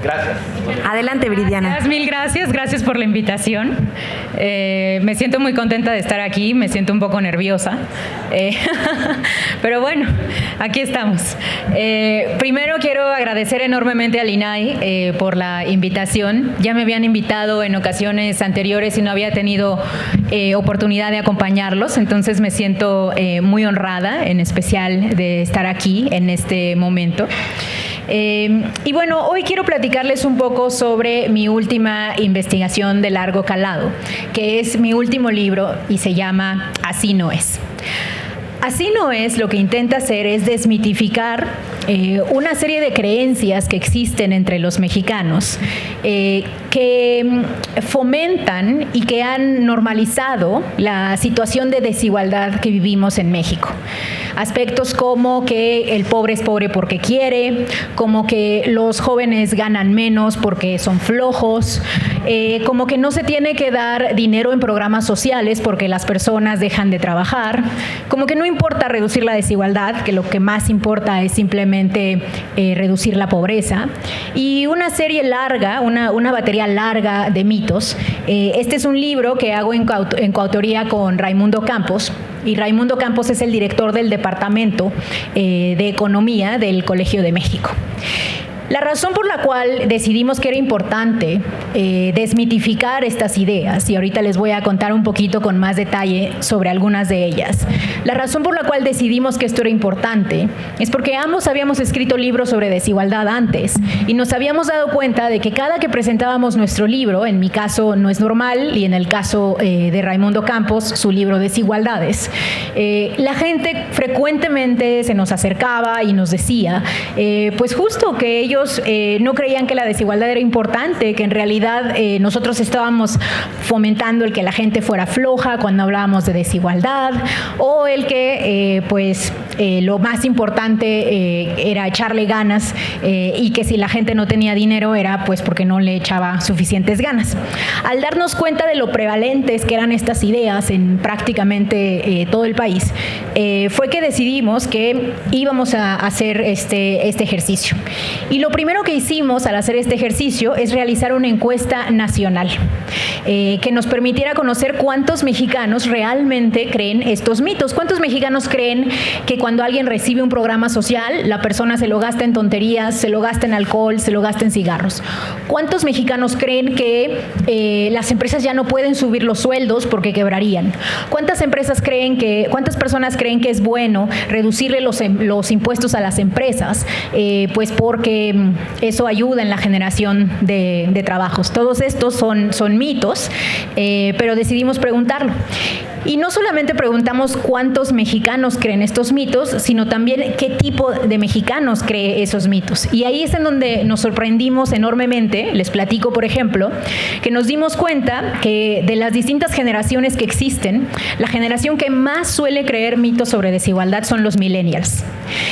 Gracias. Adelante, Viridiana. Mil gracias, gracias por la invitación. Me siento muy contenta de estar aquí, me siento un poco nerviosa, pero bueno, aquí estamos. Primero quiero agradecer enormemente al INAI por la invitación. Ya me habían invitado en ocasiones anteriores y no había tenido oportunidad de acompañarlos, entonces me siento muy honrada, en especial de estar aquí en este momento. Y bueno, hoy quiero platicarles un poco sobre mi última investigación de largo calado, que es mi último libro y se llama Así no es. Así no es, lo que intenta hacer es desmitificar una serie de creencias que existen entre los mexicanos que fomentan y que han normalizado la situación de desigualdad que vivimos en México. Aspectos como que el pobre es pobre porque quiere, como que los jóvenes ganan menos porque son flojos, como que no se tiene que dar dinero en programas sociales porque las personas dejan de trabajar, como que no importa reducir la desigualdad, que lo que más importa es simplemente reducir la pobreza, y una serie larga, una batería larga de mitos. Este es un libro que hago en coautoría con Raimundo Campos, y Raimundo Campos es el director del Departamento de Economía del Colegio de México. La razón por la cual decidimos que era importante desmitificar estas ideas, y ahorita les voy a contar un poquito con más detalle sobre algunas de ellas, la razón por la cual decidimos que esto era importante es porque ambos habíamos escrito libros sobre desigualdad antes y nos habíamos dado cuenta de que cada que presentábamos nuestro libro, en mi caso No es normal y en el caso de Raimundo Campos, su libro Desigualdades, la gente frecuentemente se nos acercaba y nos decía, pues justo que ellos no creían que la desigualdad era importante, que en realidad nosotros estábamos fomentando el que la gente fuera floja cuando hablábamos de desigualdad, o el que lo más importante era echarle ganas y que si la gente no tenía dinero era pues porque no le echaba suficientes ganas. Al darnos cuenta de lo prevalentes que eran estas ideas en prácticamente todo el país, fue que decidimos que íbamos a hacer este ejercicio. Y lo primero que hicimos al hacer este ejercicio es realizar una encuesta nacional que nos permitiera conocer cuántos mexicanos realmente creen estos mitos. ¿Cuántos mexicanos creen que cuando alguien recibe un programa social, la persona se lo gasta en tonterías, se lo gasta en alcohol, se lo gasta en cigarros? ¿Cuántos mexicanos creen que las empresas ya no pueden subir los sueldos porque quebrarían? ¿Cuántas personas creen que es bueno reducirle los impuestos a las empresas? Pues porque eso ayuda en la generación de trabajos. Todos estos son mitos, pero decidimos preguntarlo. Y no solamente preguntamos cuántos mexicanos creen estos mitos, sino también qué tipo de mexicanos cree esos mitos. Y ahí es en donde nos sorprendimos enormemente. Les platico, por ejemplo, que nos dimos cuenta que de las distintas generaciones que existen, la generación que más suele creer mitos sobre desigualdad son los millennials.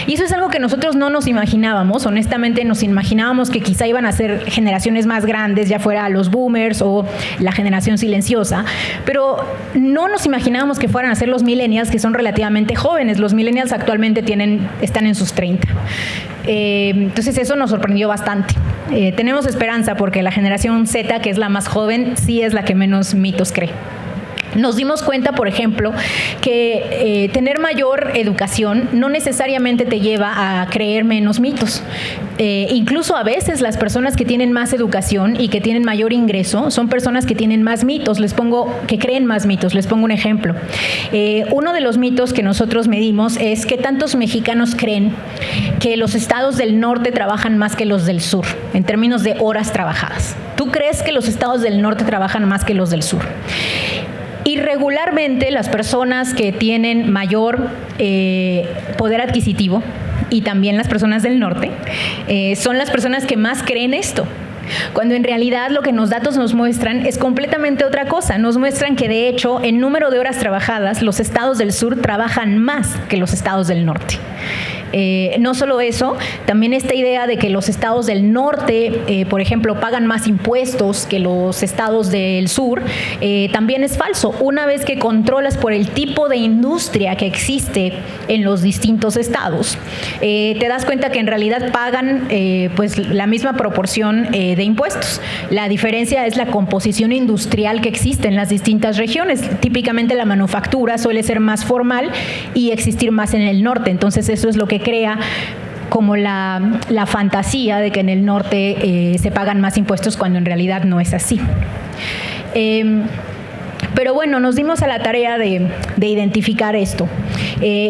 Y eso es algo que nosotros no nos imaginábamos. Honestamente, nos imaginábamos que quizá iban a ser generaciones más grandes, ya fuera los boomers o la generación silenciosa, pero no nos imaginábamos que fueran a ser los millennials, que son relativamente jóvenes. Los millennials actualmente están en sus 30. Entonces eso nos sorprendió bastante. Tenemos esperanza porque la generación Z, que es la más joven, sí es la que menos mitos cree. Nos dimos cuenta, por ejemplo, que tener mayor educación no necesariamente te lleva a creer menos mitos. Incluso a veces las personas que tienen más educación y que tienen mayor ingreso son personas que tienen más mitos, que creen más mitos. Les pongo un ejemplo. Uno de los mitos que nosotros medimos es que tantos mexicanos creen que los estados del norte trabajan más que los del sur, en términos de horas trabajadas. ¿Tú crees que los estados del norte trabajan más que los del sur? Y regularmente las personas que tienen mayor poder adquisitivo, y también las personas del norte, son las personas que más creen esto. Cuando en realidad lo que los datos nos muestran es completamente otra cosa. Nos muestran que de hecho en número de horas trabajadas los estados del sur trabajan más que los estados del norte. No solo eso, también esta idea de que los estados del norte, por ejemplo, pagan más impuestos que los estados del sur, también es falso. Una vez que controlas por el tipo de industria que existe en los distintos estados, te das cuenta que en realidad pagan pues la misma proporción de impuestos. La diferencia es la composición industrial que existe en las distintas regiones. Típicamente la manufactura suele ser más formal y existir más en el norte. Entonces eso es lo que crea como la fantasía de que en el norte se pagan más impuestos cuando en realidad no es así. Pero bueno, nos dimos a la tarea de identificar esto,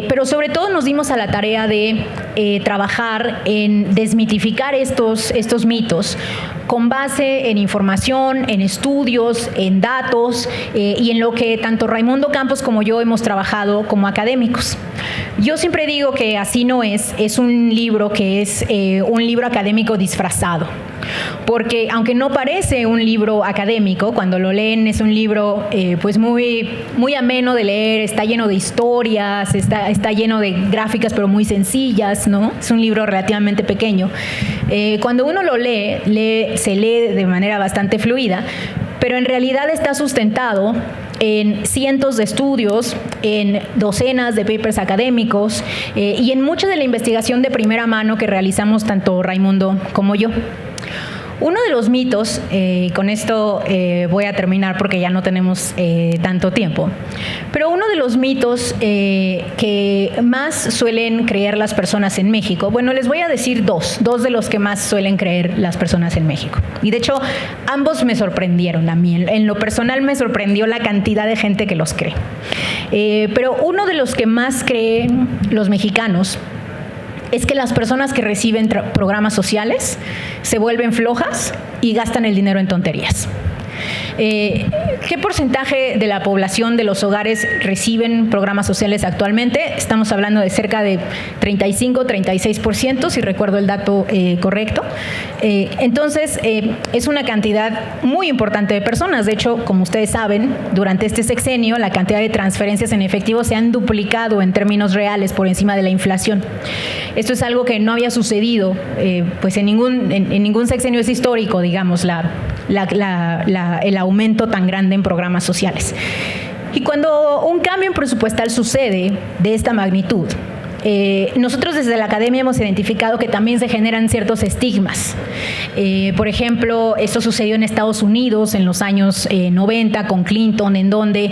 pero sobre todo nos dimos a la tarea de trabajar en desmitificar estos mitos con base en información, en estudios, en datos y en lo que tanto Raimundo Campos como yo hemos trabajado como académicos. Yo siempre digo que así no es un libro que es un libro académico disfrazado. Porque aunque no parece un libro académico, cuando lo leen es un libro pues muy ameno de leer, está lleno de historias, está lleno de gráficas pero muy sencillas, ¿no? Es un libro relativamente pequeño. Cuando uno lo se lee de manera bastante fluida, pero en realidad está sustentado en cientos de estudios, en docenas de papers académicos y en mucha de la investigación de primera mano que realizamos tanto Raimundo como yo. Uno de los mitos, con esto voy a terminar porque ya no tenemos tanto tiempo, pero uno de los mitos que más suelen creer las personas en México, bueno, les voy a decir dos de los que más suelen creer las personas en México. Y de hecho, ambos me sorprendieron a mí. En lo personal me sorprendió la cantidad de gente que los cree. Pero uno de los que más creen los mexicanos es que las personas que reciben programas sociales se vuelven flojas y gastan el dinero en tonterías. ¿Qué porcentaje de la población de los hogares reciben programas sociales actualmente? Estamos hablando de cerca de 35-36%, si recuerdo el dato correcto. Entonces, es una cantidad muy importante de personas. De hecho, como ustedes saben, durante este sexenio, la cantidad de transferencias en efectivo se han duplicado en términos reales por encima de la inflación. Esto es algo que no había sucedido pues en ningún sexenio es histórico, digamos, el aumento tan grande en programas sociales. Y cuando un cambio presupuestal sucede de esta magnitud, nosotros desde la academia hemos identificado que también se generan ciertos estigmas. Por ejemplo, esto sucedió en Estados Unidos en los años 90 con Clinton, en donde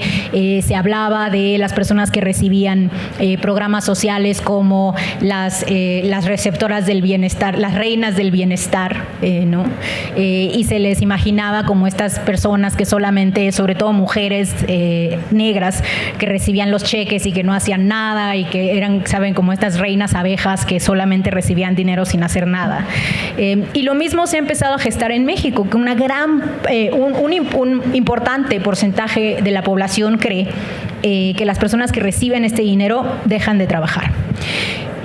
se hablaba de las personas que recibían programas sociales como las receptoras del bienestar, las reinas del bienestar, ¿no? Y se les imaginaba como estas personas que solamente, sobre todo mujeres negras, que recibían los cheques y que no hacían nada y que eran, ¿saben?, como estas reinas abejas que solamente recibían dinero sin hacer nada. Y lo mismo se ha empezado a gestar en México, que un importante porcentaje de la población cree que las personas que reciben este dinero dejan de trabajar.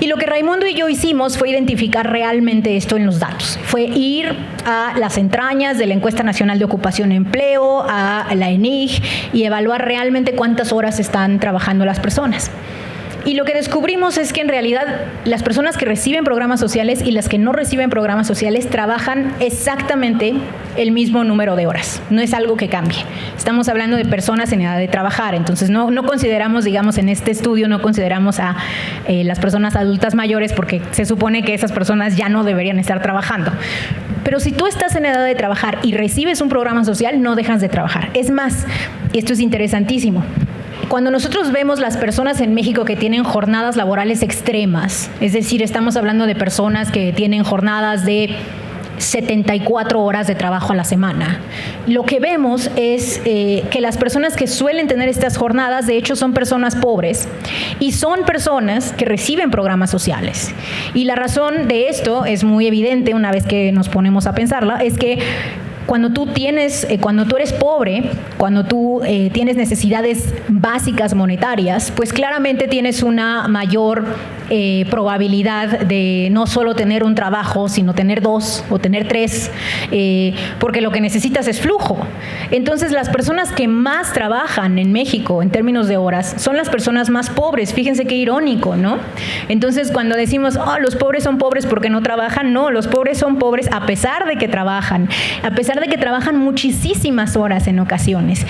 Y lo que Raimundo y yo hicimos fue identificar realmente esto en los datos. Fue ir a las entrañas de la Encuesta Nacional de Ocupación y Empleo, a la ENIG, y evaluar realmente cuántas horas están trabajando las personas. Y lo que descubrimos es que en realidad las personas que reciben programas sociales y las que no reciben programas sociales trabajan exactamente el mismo número de horas. No es algo que cambie. Estamos hablando de personas en edad de trabajar. Entonces no consideramos, digamos, en este estudio no consideramos a las personas adultas mayores porque se supone que esas personas ya no deberían estar trabajando. Pero si tú estás en edad de trabajar y recibes un programa social, no dejas de trabajar. Es más, y esto es interesantísimo, cuando nosotros vemos las personas en México que tienen jornadas laborales extremas, es decir, estamos hablando de personas que tienen jornadas de 74 horas de trabajo a la semana, lo que vemos es que las personas que suelen tener estas jornadas, de hecho, son personas pobres y son personas que reciben programas sociales. Y la razón de esto es muy evidente una vez que nos ponemos a pensarla, es que cuando tú eres pobre, cuando tú tienes necesidades básicas monetarias, pues claramente tienes una mayor probabilidad de no solo tener un trabajo, sino tener 2 o tener 3, porque lo que necesitas es flujo. Entonces, las personas que más trabajan en México en términos de horas son las personas más pobres. Fíjense qué irónico, ¿no? Entonces, cuando decimos, los pobres son pobres porque no trabajan, no, los pobres son pobres a pesar de que trabajan muchísimas horas en ocasiones.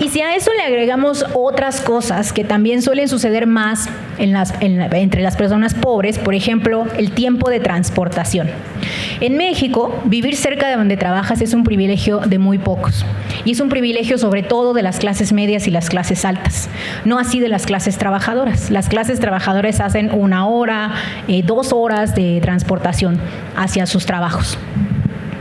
Y si a eso le agregamos otras cosas que también suelen suceder más entre las personas pobres, por ejemplo, el tiempo de transportación. En México, vivir cerca de donde trabajas es un privilegio de muy pocos. Y es un privilegio sobre todo de las clases medias y las clases altas, no así de las clases trabajadoras. Las clases trabajadoras hacen 1 hora, 2 horas de transportación hacia sus trabajos.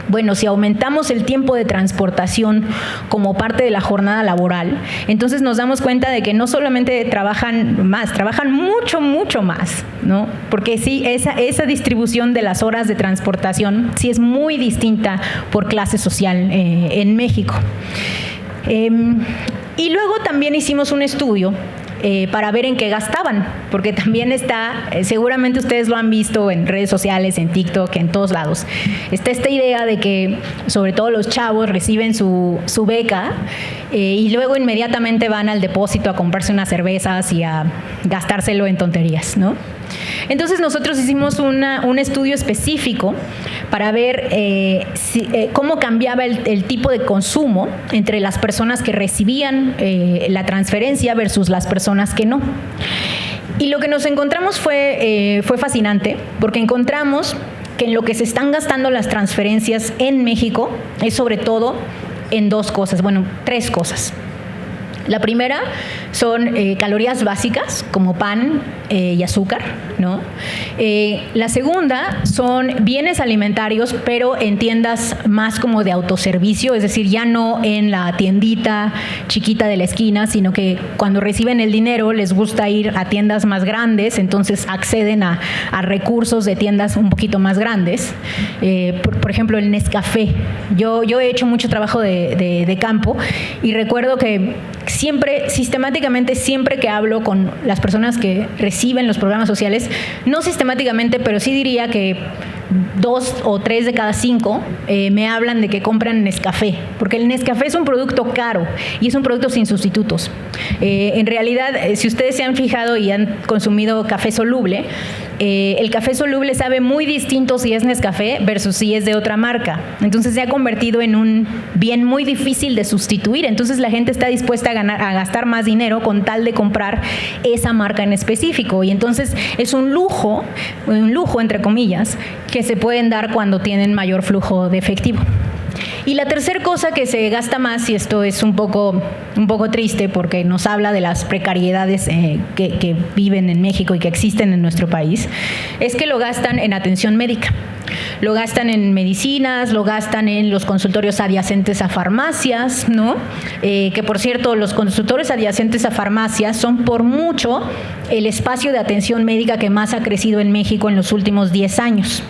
Bueno, si aumentamos el tiempo de transportación como parte de la jornada laboral, entonces nos damos cuenta de que no solamente trabajan más, trabajan mucho más, ¿no? Porque sí, esa distribución de las horas de transportación sí es muy distinta por clase social en México. Y luego también hicimos un estudio para ver en qué gastaban, porque también está, seguramente ustedes lo han visto en redes sociales, en TikTok, en todos lados, está esta idea de que sobre todo los chavos reciben su beca y luego inmediatamente van al depósito a comprarse unas cervezas y a gastárselo en tonterías, ¿no? Entonces nosotros hicimos un estudio específico para ver cómo cambiaba el tipo de consumo entre las personas que recibían la transferencia versus las personas que no. Y lo que nos encontramos fue fascinante, porque encontramos que en lo que se están gastando las transferencias en México es sobre todo en 2 cosas, bueno, 3 cosas. La primera son calorías básicas como pan y azúcar, ¿no? La segunda son bienes alimentarios, pero en tiendas más como de autoservicio, es decir, ya no en la tiendita chiquita de la esquina, sino que cuando reciben el dinero les gusta ir a tiendas más grandes, entonces acceden a recursos de tiendas un poquito más grandes. Por ejemplo, el Nescafé. Yo he hecho mucho trabajo de campo y recuerdo que sistemáticamente, siempre que hablo con las personas que reciben los programas sociales, no sistemáticamente, pero sí diría que 2 o 3 de cada 5 me hablan de que compran Nescafé, porque el Nescafé es un producto caro y es un producto sin sustitutos. En realidad, si ustedes se han fijado y han consumido café soluble, el café soluble sabe muy distinto si es Nescafé versus si es de otra marca. Entonces se ha convertido en un bien muy difícil de sustituir. Entonces la gente está dispuesta a gastar más dinero con tal de comprar esa marca en específico. Y entonces es un lujo entre comillas, que se pueden dar cuando tienen mayor flujo de efectivo. Y la tercera cosa que se gasta más, y esto es un poco triste porque nos habla de las precariedades que viven en México y que existen en nuestro país, es que lo gastan en atención médica. Lo gastan en medicinas, lo gastan en los consultorios adyacentes a farmacias, ¿no? Que por cierto, los consultorios adyacentes a farmacias son por mucho el espacio de atención médica que más ha crecido en México en los últimos 10 años.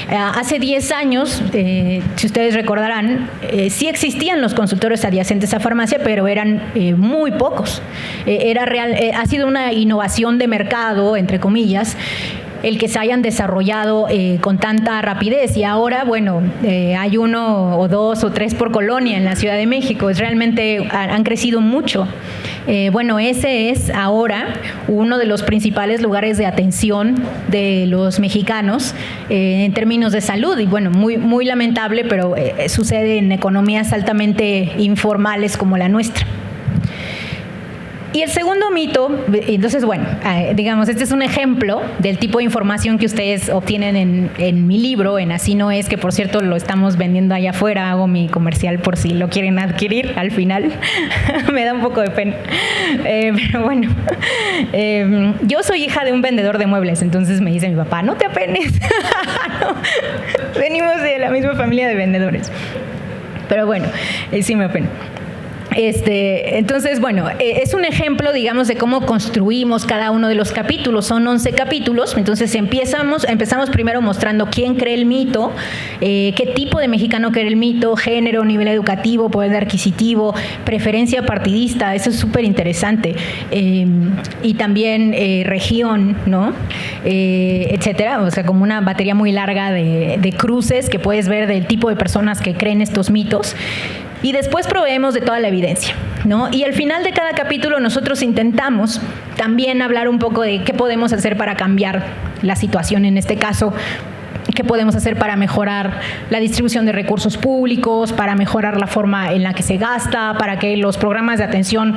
Hace 10 años, si ustedes recordarán, sí existían los consultorios adyacentes a farmacia, pero eran muy pocos. Ha sido una innovación de mercado, entre comillas, el que se hayan desarrollado con tanta rapidez. Y ahora, bueno, hay 1 o 2 o 3 por colonia en la Ciudad de México. Realmente han crecido mucho. Bueno, ese es ahora uno de los principales lugares de atención de los mexicanos en términos de salud. Y bueno, muy lamentable, pero sucede en economías altamente informales como la nuestra. Y el segundo mito, entonces bueno, digamos, este es un ejemplo del tipo de información que ustedes obtienen en mi libro, en Así No Es, que por cierto lo estamos vendiendo allá afuera, hago mi comercial por si lo quieren adquirir al final, me da un poco de pena, pero bueno, yo soy hija de un vendedor de muebles, entonces me dice mi papá, no te apenes, no, venimos de la misma familia de vendedores, pero bueno, sí me apena. Entonces, bueno, es un ejemplo, digamos, de cómo construimos cada uno de los capítulos. Son 11 capítulos, entonces empezamos primero mostrando quién cree el mito, qué tipo de mexicano cree el mito, género, nivel educativo, poder adquisitivo, preferencia partidista, eso es súper interesante, y también región, ¿no? Etcétera, o sea, como una batería muy larga de cruces que puedes ver del tipo de personas que creen estos mitos. Y después proveemos de toda la evidencia, ¿no? Y al final de cada capítulo nosotros intentamos también hablar un poco de qué podemos hacer para cambiar la situación, en este caso, qué podemos hacer para mejorar la distribución de recursos públicos, para mejorar la forma en la que se gasta, para que los programas de atención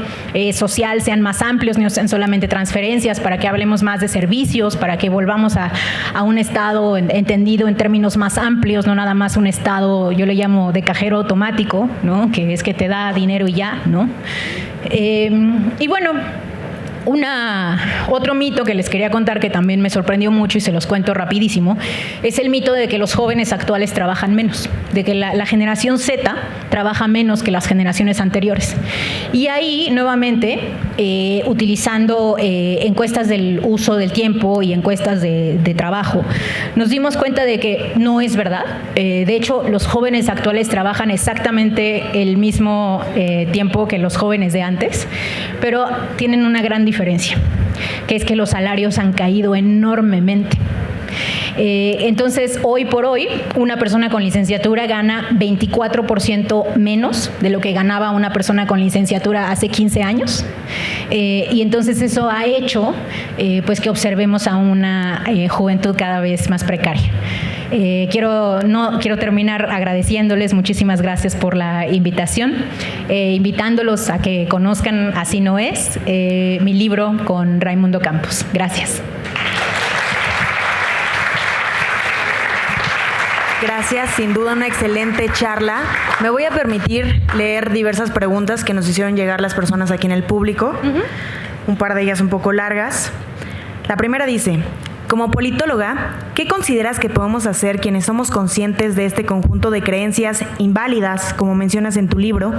social sean más amplios, no sean solamente transferencias, para que hablemos más de servicios, para que volvamos a un Estado entendido en términos más amplios, no nada más un Estado, yo le llamo de cajero automático, ¿no? Que es que te da dinero y ya, ¿no? Y bueno, otro mito que les quería contar que también me sorprendió mucho y se los cuento rapidísimo, es el mito de que los jóvenes actuales trabajan menos, de que la generación Z trabaja menos que las generaciones anteriores. Y ahí, nuevamente, utilizando encuestas del uso del tiempo y encuestas de trabajo, nos dimos cuenta de que no es verdad. De hecho, los jóvenes actuales trabajan exactamente el mismo tiempo que los jóvenes de antes, pero tienen una gran diferencia, que es que los salarios han caído enormemente. Entonces, hoy por hoy, una persona con licenciatura gana 24% menos de lo que ganaba una persona con licenciatura hace 15 años. Y entonces eso ha hecho pues que observemos a una juventud cada vez más precaria. Quiero terminar agradeciéndoles, muchísimas gracias por la invitación, invitándolos a que conozcan Así no es, mi libro con Raimundo Campos. Gracias. Gracias, sin duda una excelente charla. Me voy a permitir leer diversas preguntas que nos hicieron llegar las personas aquí en el público, un par de ellas un poco largas. La primera dice: como politóloga, ¿qué consideras que podemos hacer quienes somos conscientes de este conjunto de creencias inválidas, como mencionas en tu libro,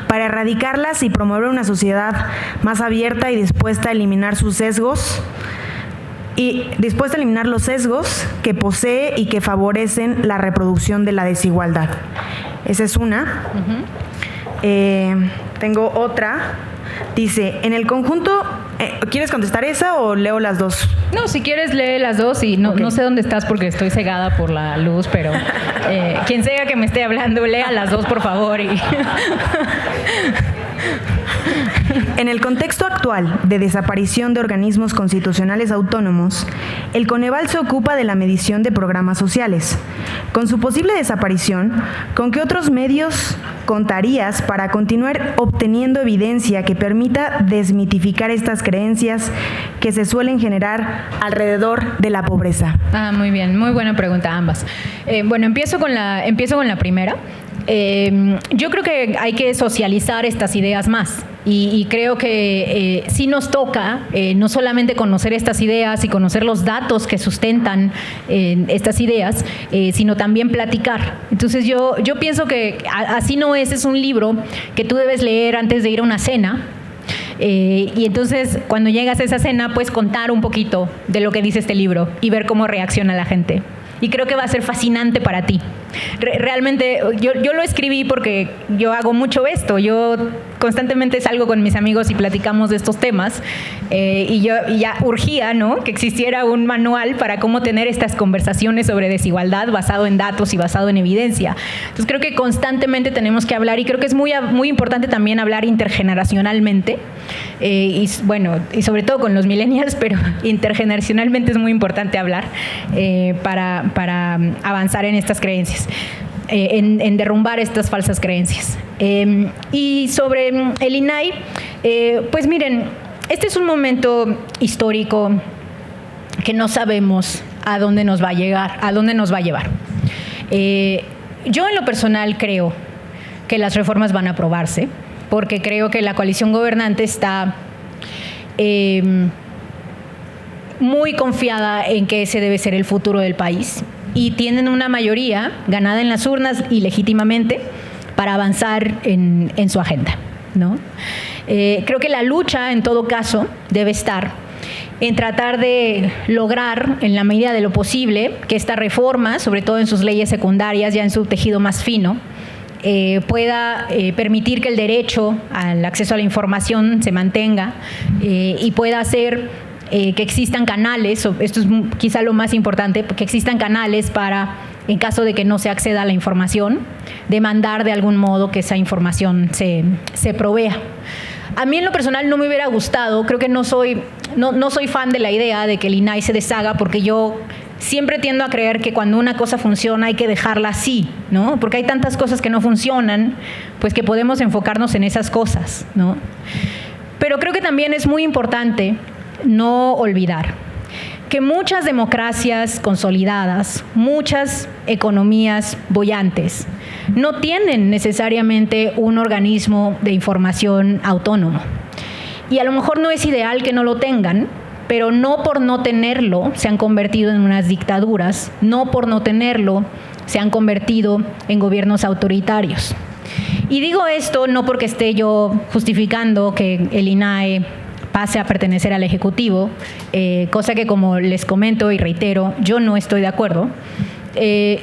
para erradicarlas y promover una sociedad más abierta y dispuesta a eliminar sus sesgos? Y dispuesta a eliminar los sesgos que posee y que favorecen la reproducción de la desigualdad. Esa es una. Tengo otra. Dice, en el conjunto, ¿quieres contestar esa o leo las dos? No, si quieres lee las dos y no, okay. No sé dónde estás porque estoy cegada por la luz, pero quien sea que me esté hablando, lea las dos, por favor. En el contexto actual de desaparición de organismos constitucionales autónomos, el Coneval se ocupa de la medición de programas sociales. Con su posible desaparición, ¿con qué otros medios contarías para continuar obteniendo evidencia que permita desmitificar estas creencias que se suelen generar alrededor de la pobreza? Muy bien, muy buena pregunta ambas. Bueno, empiezo con la primera. Yo creo que hay que socializar estas ideas más y creo que sí nos toca no solamente conocer estas ideas y conocer los datos que sustentan estas ideas, sino también platicar. Entonces yo pienso que Así no es un libro que tú debes leer antes de ir a una cena. Y entonces cuando llegas a esa cena puedes contar un poquito de lo que dice este libro y ver cómo reacciona la gente. Y creo que va a ser fascinante para ti. Realmente, yo lo escribí porque yo hago mucho esto. Yo constantemente salgo con mis amigos y platicamos de estos temas. Y ya urgía, ¿no?, que existiera un manual para cómo tener estas conversaciones sobre desigualdad basado en datos y basado en evidencia. Entonces creo que constantemente tenemos que hablar y creo que es muy, muy importante también hablar intergeneracionalmente. Y sobre todo con los millennials, pero intergeneracionalmente es muy importante hablar para avanzar en estas creencias, en derrumbar estas falsas creencias. Y sobre el INAI, pues miren, este es un momento histórico que no sabemos a dónde nos va a llevar. Yo en lo personal creo que las reformas van a aprobarse, porque creo que la coalición gobernante está muy confiada en que ese debe ser el futuro del país y tienen una mayoría ganada en las urnas y legítimamente para avanzar en su agenda. ¿no? Creo que la lucha, en todo caso, debe estar en tratar de lograr, en la medida de lo posible, que esta reforma, sobre todo en sus leyes secundarias, ya en su tejido más fino, pueda permitir que el derecho al acceso a la información se mantenga y pueda hacer que existan canales, esto es quizá lo más importante, que existan canales para, en caso de que no se acceda a la información, demandar de algún modo que esa información se provea. A mí en lo personal no me hubiera gustado, creo que no soy fan de la idea de que el INAI se deshaga, porque yo siempre tiendo a creer que cuando una cosa funciona hay que dejarla así, ¿no? Porque hay tantas cosas que no funcionan, pues que podemos enfocarnos en esas cosas, ¿no? Pero creo que también es muy importante no olvidar que muchas democracias consolidadas, muchas economías bollantes, no tienen necesariamente un organismo de información autónomo. Y a lo mejor no es ideal que no lo tengan, pero no por no tenerlo se han convertido en unas dictaduras, no por no tenerlo se han convertido en gobiernos autoritarios. Y digo esto no porque esté yo justificando que el INAE pase a pertenecer al Ejecutivo, cosa que, como les comento y reitero, yo no estoy de acuerdo,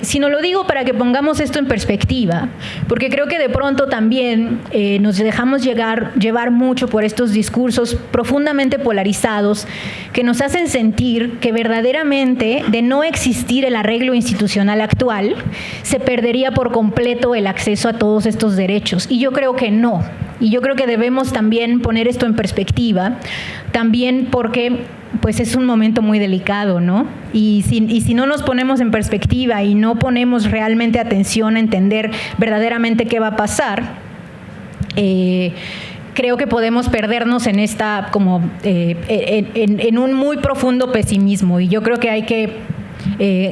sino lo digo para que pongamos esto en perspectiva, porque creo que de pronto también nos dejamos llevar mucho por estos discursos profundamente polarizados que nos hacen sentir que verdaderamente, de no existir el arreglo institucional actual, se perdería por completo el acceso a todos estos derechos. Y yo creo que no. Y yo creo que debemos también poner esto en perspectiva, también porque pues es un momento muy delicado, ¿no? Y si no nos ponemos en perspectiva y no ponemos realmente atención a entender verdaderamente qué va a pasar, creo que podemos perdernos en esta en un muy profundo pesimismo. Y yo creo que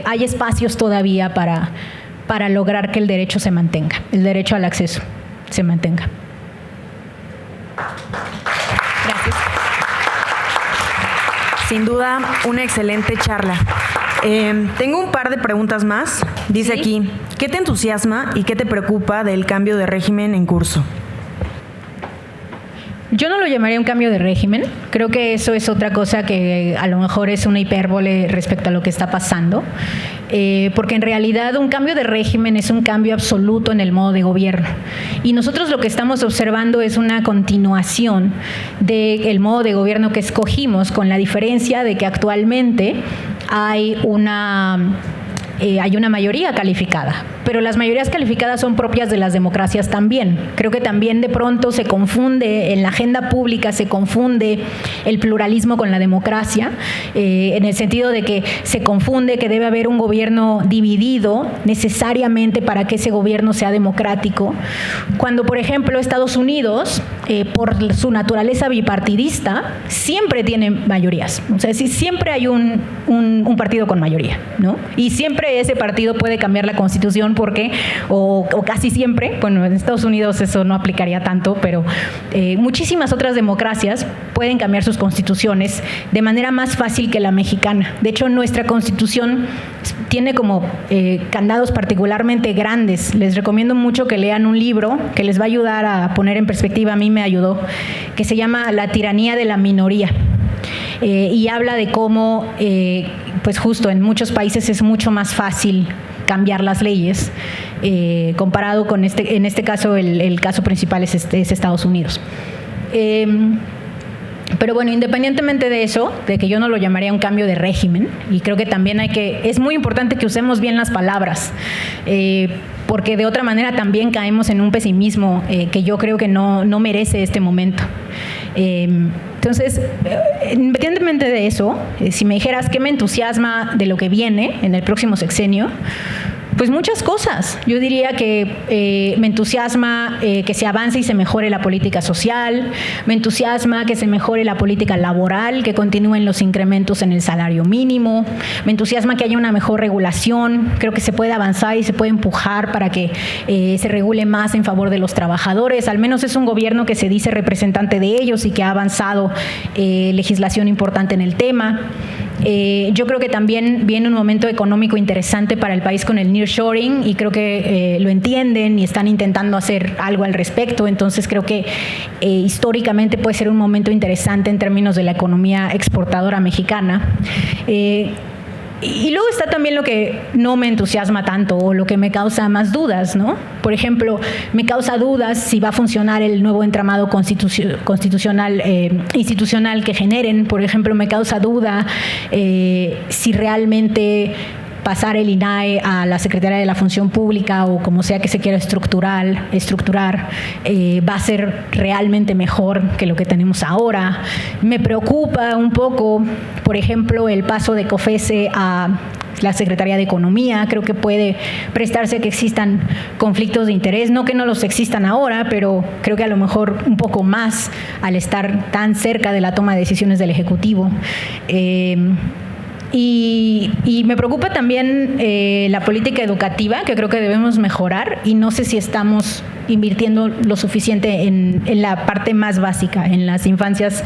hay espacios todavía para lograr que el derecho se mantenga, el derecho al acceso se mantenga. Gracias. Sin duda, una excelente charla. Tengo un par de preguntas más. Dice ¿Sí? aquí, ¿qué te entusiasma y qué te preocupa del cambio de régimen en curso? Yo no lo llamaría un cambio de régimen. Creo que eso es otra cosa que a lo mejor es una hipérbole respecto a lo que está pasando. Porque en realidad un cambio de régimen es un cambio absoluto en el modo de gobierno. Y nosotros lo que estamos observando es una continuación del modo de gobierno que escogimos, con la diferencia de que actualmente hay una mayoría calificada, pero las mayorías calificadas son propias de las democracias también. Creo que también de pronto se confunde, en la agenda pública se confunde el pluralismo con la democracia, en el sentido de que se confunde que debe haber un gobierno dividido necesariamente para que ese gobierno sea democrático, cuando, por ejemplo, Estados Unidos, por su naturaleza bipartidista, siempre tiene mayorías. O sea, siempre hay un partido con mayoría, ¿no? Y siempre ese partido puede cambiar la Constitución porque, o casi siempre, bueno, en Estados Unidos eso no aplicaría tanto, pero muchísimas otras democracias pueden cambiar sus constituciones de manera más fácil que la mexicana. De hecho, nuestra Constitución tiene como candados particularmente grandes. Les recomiendo mucho que lean un libro que les va a ayudar a poner en perspectiva, a mí me ayudó, que se llama La tiranía de la minoría. Y habla de cómo, pues justo en muchos países es mucho más fácil cambiar las leyes, comparado con en este caso, el caso principal es Estados Unidos. Pero bueno, independientemente de eso, de que yo no lo llamaría un cambio de régimen, y creo que también es muy importante que usemos bien las palabras, porque de otra manera también caemos en un pesimismo que yo creo que no merece este momento. Entonces, independientemente de eso, si me dijeras qué me entusiasma de lo que viene en el próximo sexenio, pues muchas cosas. Yo diría que me entusiasma que se avance y se mejore la política social, me entusiasma que se mejore la política laboral, que continúen los incrementos en el salario mínimo, me entusiasma que haya una mejor regulación, creo que se puede avanzar y se puede empujar para que se regule más en favor de los trabajadores. Al menos es un gobierno que se dice representante de ellos y que ha avanzado legislación importante en el tema. Yo creo que también viene un momento económico interesante para el país con el nearshoring y creo que lo entienden y están intentando hacer algo al respecto. Entonces creo que históricamente puede ser un momento interesante en términos de la economía exportadora mexicana. Y luego está también lo que no me entusiasma tanto o lo que me causa más dudas, ¿no? Por ejemplo, me causa dudas si va a funcionar el nuevo entramado institucional que generen. Por ejemplo, me causa duda si realmente pasar el INAE a la Secretaría de la Función Pública o como sea que se quiera estructurar, va a ser realmente mejor que lo que tenemos ahora. Me preocupa un poco, por ejemplo, el paso de COFECE a la Secretaría de Economía. Creo que puede prestarse a que existan conflictos de interés, no que no los existan ahora, pero creo que a lo mejor un poco más al estar tan cerca de la toma de decisiones del Ejecutivo. Y me preocupa también la política educativa, que creo que debemos mejorar, y no sé si estamos invirtiendo lo suficiente en la parte más básica, en las infancias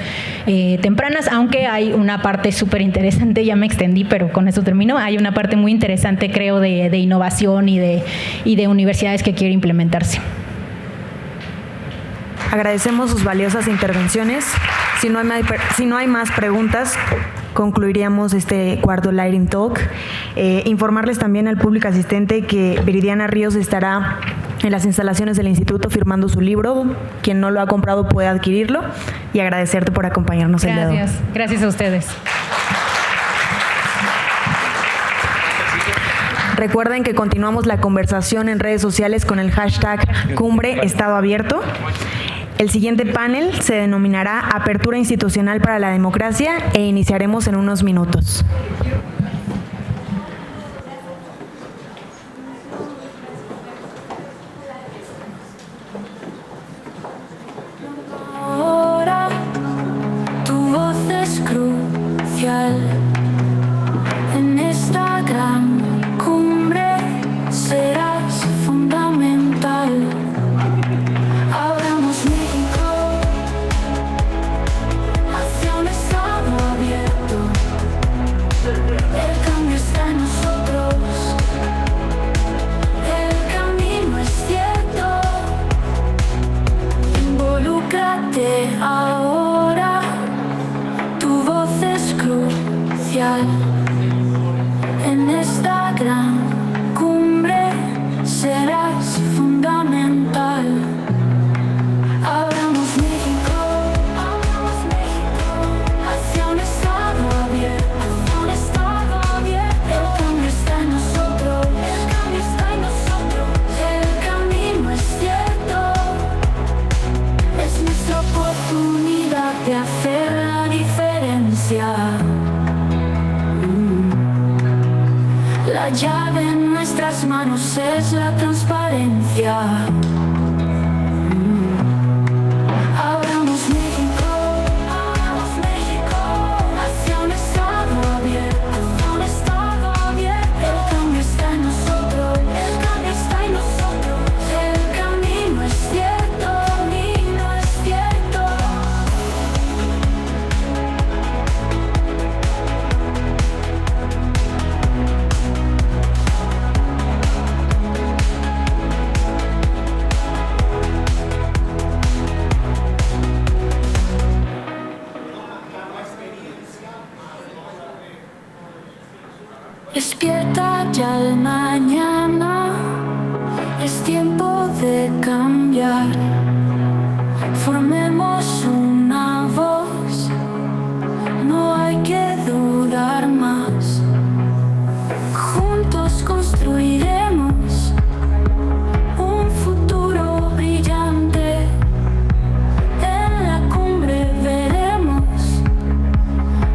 tempranas, aunque hay una parte súper interesante, ya me extendí, pero con eso termino, hay una parte muy interesante, creo, de innovación y de universidades que quiere implementarse. Agradecemos sus valiosas intervenciones. Si no hay más preguntas, concluiríamos este cuarto Lighting Talk. Informarles también al público asistente que Viridiana Ríos estará en las instalaciones del instituto firmando su libro. Quien no lo ha comprado puede adquirirlo. Y agradecerte por acompañarnos el día de hoy. Gracias a ustedes. Recuerden que continuamos la conversación en redes sociales con el hashtag Cumbre Estado Abierto. El siguiente panel se denominará Apertura Institucional para la Democracia e iniciaremos en unos minutos. Ahora tu voz es crucial en esta gran cumbre, serás fundamental. Abramos México hacia un estado abierto. El cambio está en nosotros. El camino es cierto. Involúcrate ahora. Tu voz es crucial en esta gran cumbre, serás fundamental. Abramos México hacia un estado abierto, hacia un estado abierto. El cambio está en nosotros, el cambio está en nosotros. El camino es cierto, es nuestra oportunidad de hacer la diferencia. La llave en nuestras manos es la transparencia. Abramos México hacia un estado abierto, hacia un estado abierto. El cambio está en nosotros, el cambio está en nosotros. El camino es cierto, camino es cierto. Despierta ya el mañana, es tiempo de cambiar. Formemos una voz, no hay que dudar más. Juntos construiremos un futuro brillante. En la cumbre veremos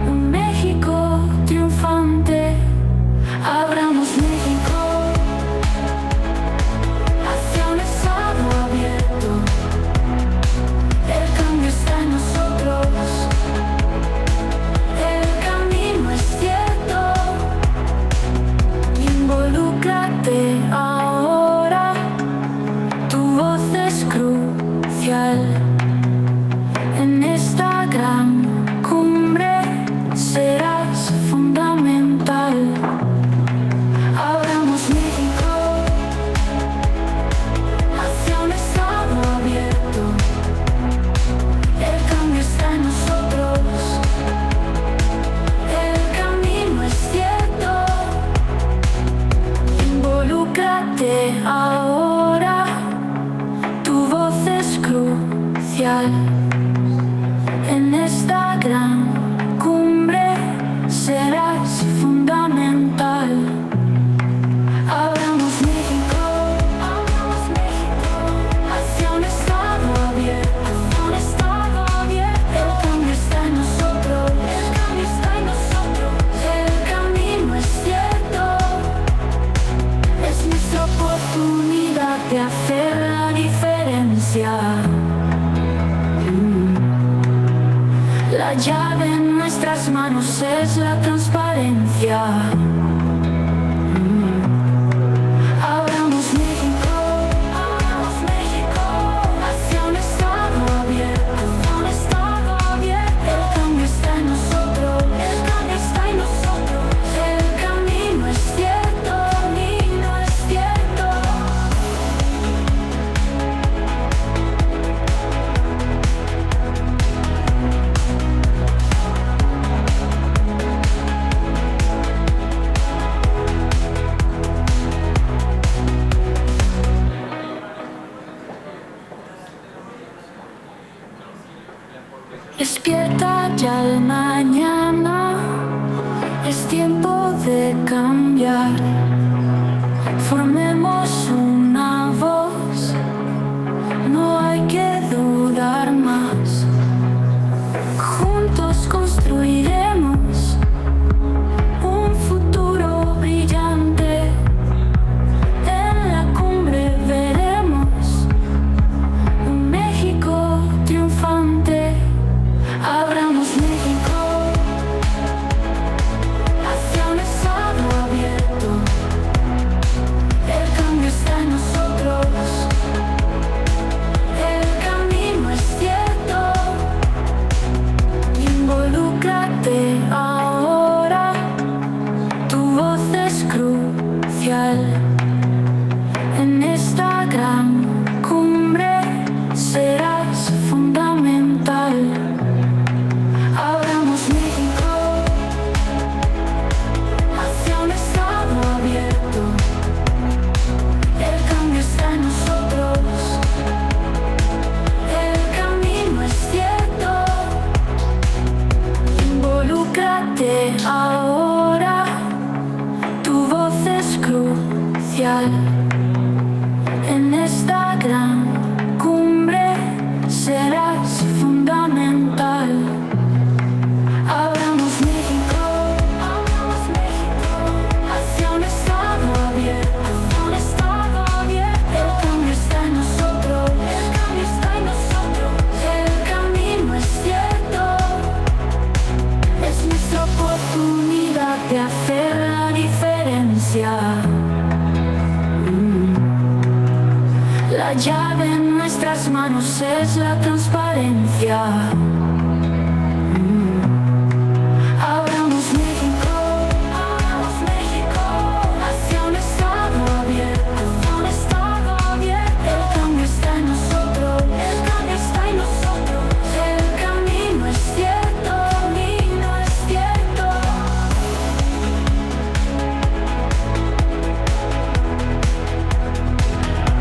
un México triunfante. Abramos México hacia un estado abierto. El cambio está crucial. En esta gran cumbre serás fundamental. Abramos México hacia un estado abierto, un estado abierto. El cambio está en nosotros, el cambio está en nosotros. El camino es cierto, es nuestra oportunidad de hacer la diferencia. La llave en nuestras manos es la transparencia. Abramos México hacia un estado abierto, un estado abierto. El cambio está en nosotros, el cambio está en nosotros. El camino es cierto, camino es cierto. Despierta ya el mañana, es tiempo de cambiar. Formemos una voz, no hay que dudar más. Juntos construiremos un futuro brillante. En la cumbre veremos un México triunfante. Abramos México hacia un estado abierto. El cambio está en nosotros, el camino es cierto. Involúcrate ahora, tu voz es crucial. En esta gran cumbre serás fundamental. Abramos México hacia un estado abierto. El cambio está en nosotros, el camino es cierto. Involúcrate ahora, tu voz es crucial. En esta gran cumbre serás fundamental. Abramos México hacia un estado abierto, un estado abierto. El cambio está en nosotros, el cambio está en nosotros. El camino es cierto, es nuestra oportunidad de hacer la diferencia. La llave en nuestras manos es la transparencia. Abramos México hacia un estado abierto, un estado abierto. El cambio está en nosotros, el cambio está en nosotros. El camino es cierto, camino es cierto.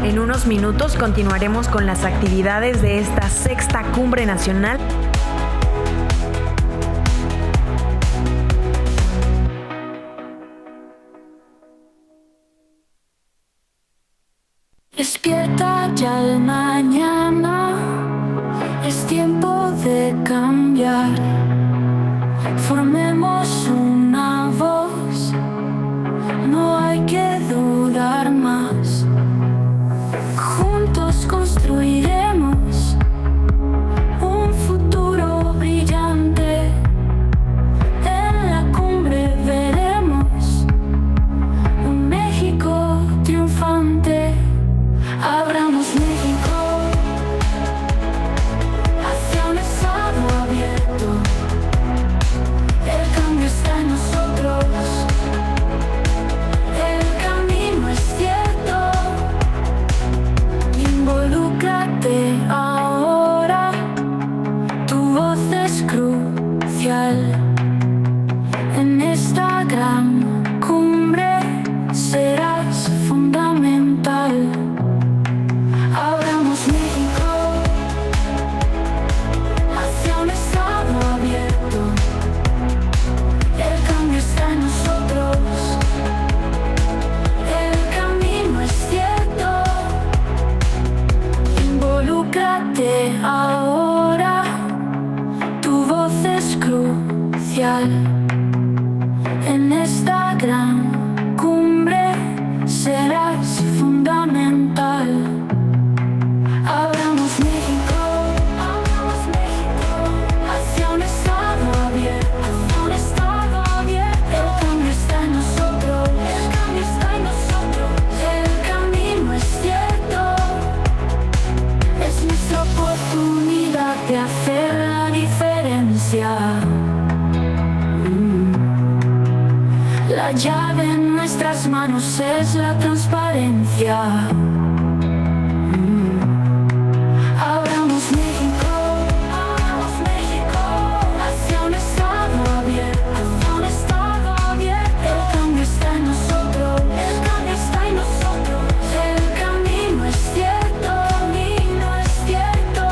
En unos minutos continuaremos con las actividades de esta sexta cumbre nacional. Despierta ya el mañana, es tiempo de cambiar. Formemos una voz, no hay que dudar más. Juntos construiremos un futuro brillante. En la cumbre veremos un México triunfante. Abramos México hacia un estado abierto. cambiar. En esta gran cumbre serás fundamental. Abramos México, hacia un estado abierto, un estado abierto. El cambio está en nosotros, el cambio está en nosotros. El camino es cierto, es nuestra oportunidad de hacer la diferencia. La llave en nuestras manos es la transparencia. Abramos México, hacia un estado abierto, un estado abierto. El cambio está en nosotros, el cambio está en nosotros. El camino es cierto, camino es cierto.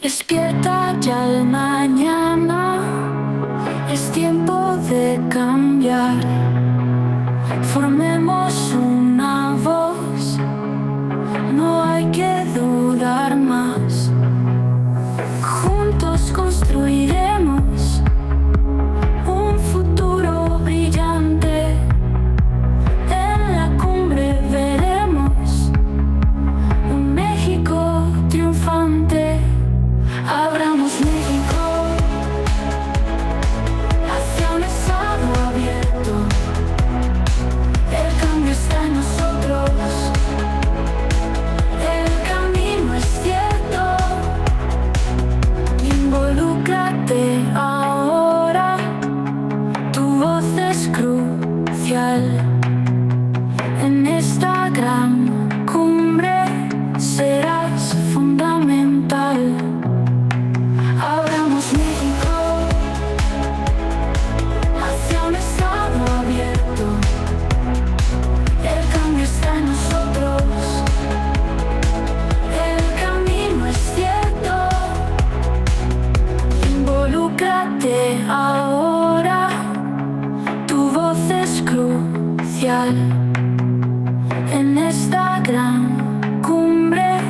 Despierta ya el mañana, es tiempo de cambiar. Formemos una voz, no hay que dudar más. Juntos construiremos un futuro brillante. En la cumbre veremos un México triunfante. Abramos México, hacia un estado abierto. El cambio está en nosotros, el camino es cierto. Involúcrate ahora, tu voz es crucial. En esta gran cumbre serás fundamental. Abramos México, hacia un estado abierto. El cambio está en nosotros, el camino es cierto. Involúcrate ahora, tu voz es crucial. En esta gran cumbre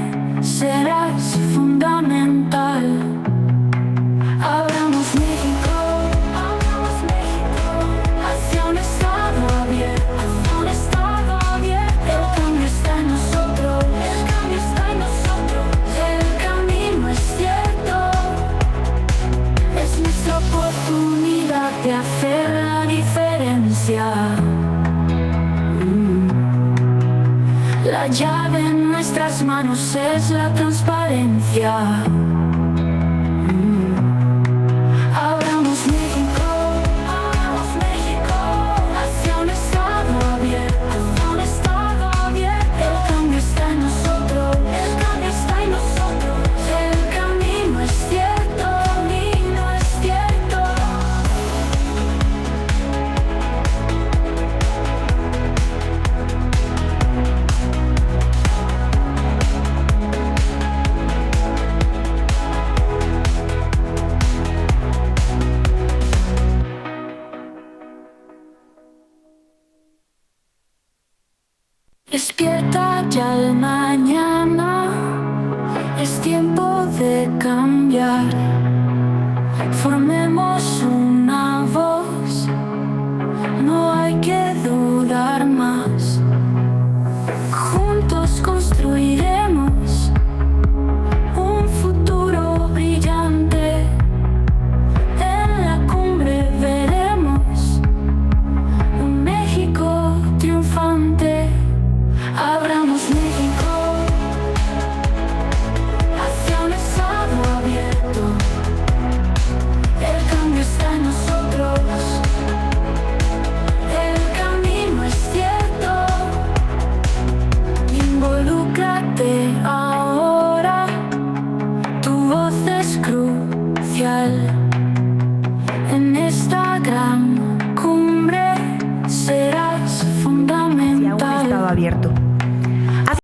serás fundamental. Abramos México, hacia un estado abierto, un estado abierto. El cambio está en nosotros, el cambio está en nosotros. El camino es cierto, es nuestra oportunidad de hacer la diferencia. La llave en nuestras manos es la transparencia. Abramos México, hacia un estado abierto, un estado abierto. El cambio está en nosotros, el cambio está en nosotros. El camino es cierto, camino es cierto. Despierta ya el mañana, es tiempo de cambiar. Formemos una voz, no hay que dudar más. Juntos construiremos un futuro brillante. En la cumbre veremos un México triunfante. Abramos México, hacia un estado abierto. El cambio está en nosotros, el camino es cierto. Involúcrate ahora, tu voz es crucial. En esta gran cumbre serás fundamental. Si aún estaba abierto.